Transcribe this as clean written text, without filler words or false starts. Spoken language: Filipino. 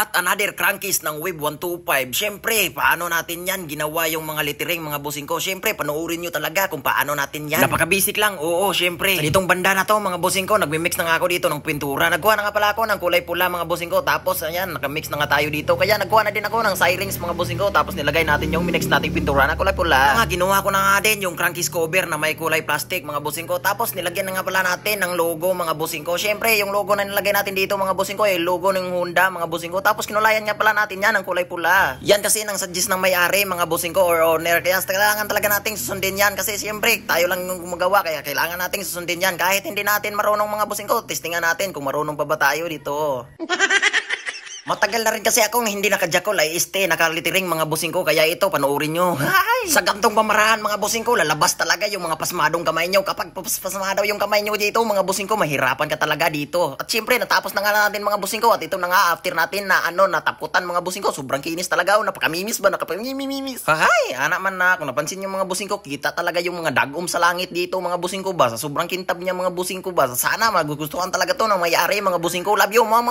At another crankis ng Web 125. Siyempre, paano natin yan ginawa yung mga lettering mga bossing ko? Siyempre, panoorin nyo talaga kung paano natin yan. Napaka-basic lang, oo, siyempre. Sa ditong banda na to mga bossing ko, nagmimix na nga ako dito ng pintura. Nagkuha na nga pala ako ng kulay pula mga bossing ko. Tapos, ayan, nakamix na nga tayo dito. Kaya nagkuha na din ako ng sirings mga bossing ko. Tapos nilagay natin yung minix nating pintura na kulay pula. Ginawa ko na nga din yung crankis cover na may kulay plastic mga bossing ko. Tapos nilagyan na nga pala natin ng logo mga bossing ko. Siyempre, yung logo na nilagay natin dito mga bossing ko, yung logo ng Honda mga bossing ko. Tapos kinulayan nga pala natin yan ng kulay pula. Yan kasi nang suggest ng may-ari mga bossing ko or owner. Kaya kailangan talaga nating susundin yan. Kasi siyempre, tayo lang yung gumagawa. Kaya kailangan nating susundin yan. Kahit hindi natin marunong mga bossing ko, testingan natin kung marunong pa ba tayo dito. Matagal na rin kasi akong hindi naka-jackal ay naka-littering mga bossing ko. Kaya ito, panoorin nyo. Sa gantong pamarahan mga bossing ko, lalabas talaga yung mga pasmadong kamay nyo. Kapag pasmado yung kamay nyo dito mga bossing ko, mahirapan ka talaga dito. At syempre, natapos na nga natin mga bossing ko. At ito na nga, after natin na nataputan mga bossing ko, sobrang kinis talaga. Napakamimis ba? Napakamimis. Anak man na, kung napansin nyo mga bossing ko, kita talaga yung mga dagom sa langit dito mga bossing ko ba? Sa sobrang kintab niya mga bossing ko ba? Sana magugustuhan talaga to ng may-ari mga bossing ko. Love you, mama.